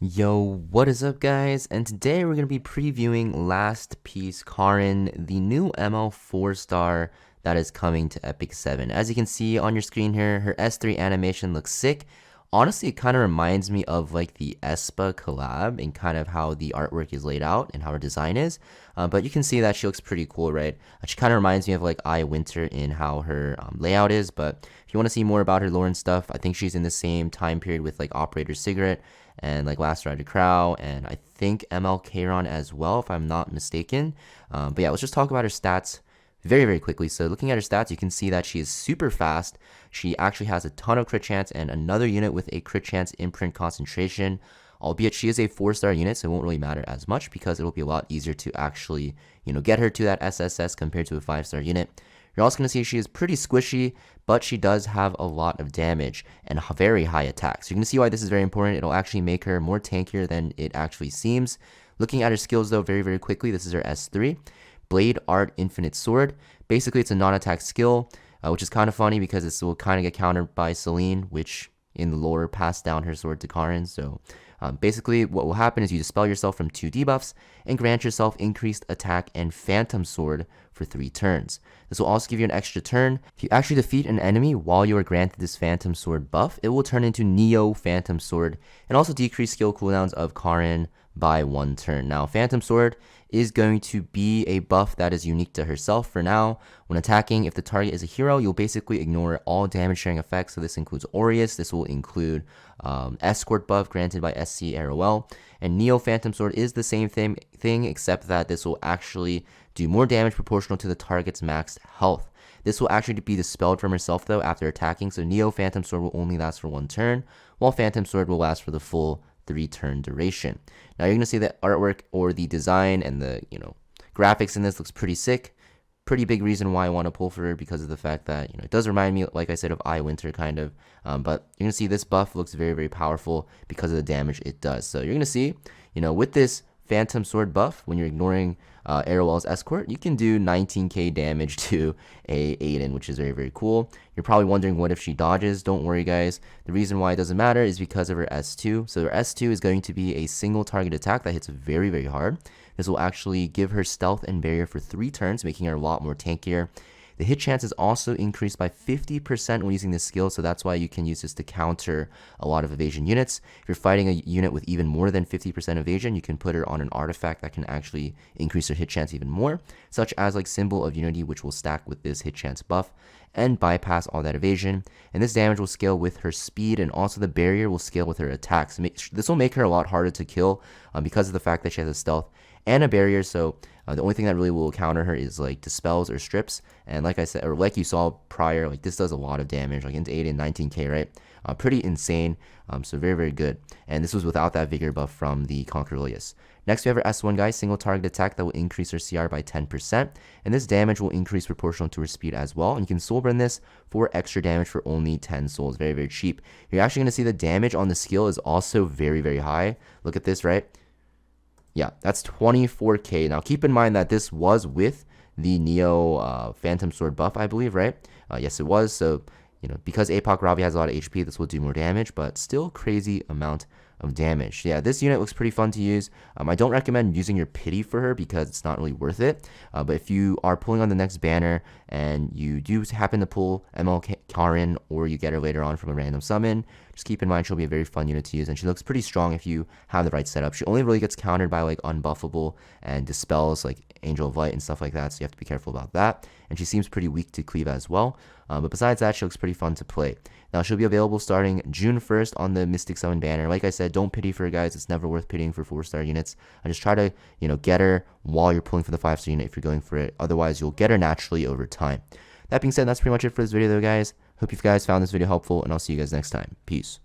Yo, what is up guys? And today we're going to be previewing Last Piece KARIN, the new ML 4-star that is coming to Epic 7. As you can see on your screen here, her S3 animation looks sick. Honestly, it kind of reminds me of like the Espa collab and kind of how the artwork is laid out and how her design is. But you can see that she looks pretty cool, right? She kind of reminds me of like Winter in how her layout is. But if you want to see more about her lore and stuff, I think she's in the same time period with like Operator Cigarette and like Last Rider Crow, and I think ML KARIN as well, if I'm not mistaken. But yeah, let's just talk about her stats very quickly. So looking at her stats, you can see that she is super fast. She actually has a ton of crit chance and another unit with a crit chance imprint concentration. Albeit she is a 4-star unit, so it won't really matter as much because it'll be a lot easier to actually, get her to that SSS compared to a 5-star unit. You're also going to see she is pretty squishy, but she does have a lot of damage and very high attacks. You're going to see why this is very important. It'll actually make her more tankier than it actually seems. Looking at her skills though very quickly, this is her S3. Blade Art Infinite Sword. Basically it's a non-attack skill, which is kind of funny because this will kind of get countered by Celine, which in the lore passed down her sword to KARIN. So basically what will happen is you dispel yourself from 2 debuffs and grant yourself increased attack and phantom sword for 3 turns. This will also give you an extra turn. If you actually defeat an enemy while you are granted this phantom sword buff, it will turn into Neo Phantom Sword and also decrease skill cooldowns of KARIN by 1 turn. Now Phantom Sword is going to be a buff that is unique to herself for now. When attacking, if the target is a hero, you'll basically ignore all damage sharing effects. So this includes Aureus, this will include Escort buff granted by SC Arrowell, and Neo Phantom Sword is the same thing except that this will actually do more damage proportional to the target's maxed health. This will actually be dispelled from herself though after attacking, so Neo Phantom Sword will only last for 1 turn, while Phantom Sword will last for the full 3-turn duration. Now you're going to see the artwork or the design and the graphics in this looks pretty sick. Pretty big reason why I want to pull for her because of the fact that it does remind me, like I said, of Winter kind of. But you're going to see this buff looks very powerful because of the damage it does. So you're going to see, with this Phantom Sword buff, when you're ignoring Arrowell's Escort, you can do 19k damage to a Aiden, which is very cool. You're probably wondering what if she dodges. Don't worry guys, the reason why it doesn't matter is because of her S2. So her S2 is going to be a single target attack that hits very hard. This will actually give her stealth and barrier for 3 turns, making her a lot more tankier. The hit chance is also increased by 50% when using this skill, so that's why you can use this to counter a lot of evasion units. If you're fighting a unit with even more than 50% evasion, you can put her on an artifact that can actually increase her hit chance even more, such as like Symbol of Unity, which will stack with this hit chance buff and bypass all that evasion. And this damage will scale with her speed, and also the barrier will scale with her attacks. This will make her a lot harder to kill because of the fact that she has a stealth and a barrier. So the only thing that really will counter her is like dispels or strips, and like I said, or like you saw prior, like this does a lot of damage, like into 8 and 19k, right? Pretty insane. So very good, and this was without that vigor buff from the Conquer Ilias. Next we have our S1 guy, single target attack that will increase her CR by 10%, and this damage will increase proportional to her speed as well, and you can soul burn this for extra damage for only 10 souls. Very cheap. You're actually going to see the damage on the skill is also very high. Look at this, right? Yeah, that's 24k. Now keep in mind that this was with the Neo Phantom Sword buff, I believe, right? Yes, it was. So, because APOC Ravi has a lot of HP, this will do more damage, but still crazy amount of damage. Yeah, this unit looks pretty fun to use. I don't recommend using your pity for her because it's not really worth it. But if you are pulling on the next banner and you do happen to pull ML KARIN, or you get her later on from a random summon, just keep in mind she'll be a very fun unit to use, and she looks pretty strong if you have the right setup. She only really gets countered by like unbuffable and dispels like Angel of Light and stuff like that, so you have to be careful about that. And she seems pretty weak to cleave as well. But besides that, she looks pretty fun to play. Now she'll be available starting June 1st on the Mystic Summon banner. Like I said, don't pity for her guys. It's never worth pitying for 4-star units. I just try to, get her while you're pulling for the 5-star unit if you're going for it. Otherwise, you'll get her naturally over time. That being said, that's pretty much it for this video though, guys. Hope you guys found this video helpful, and I'll see you guys next time. Peace.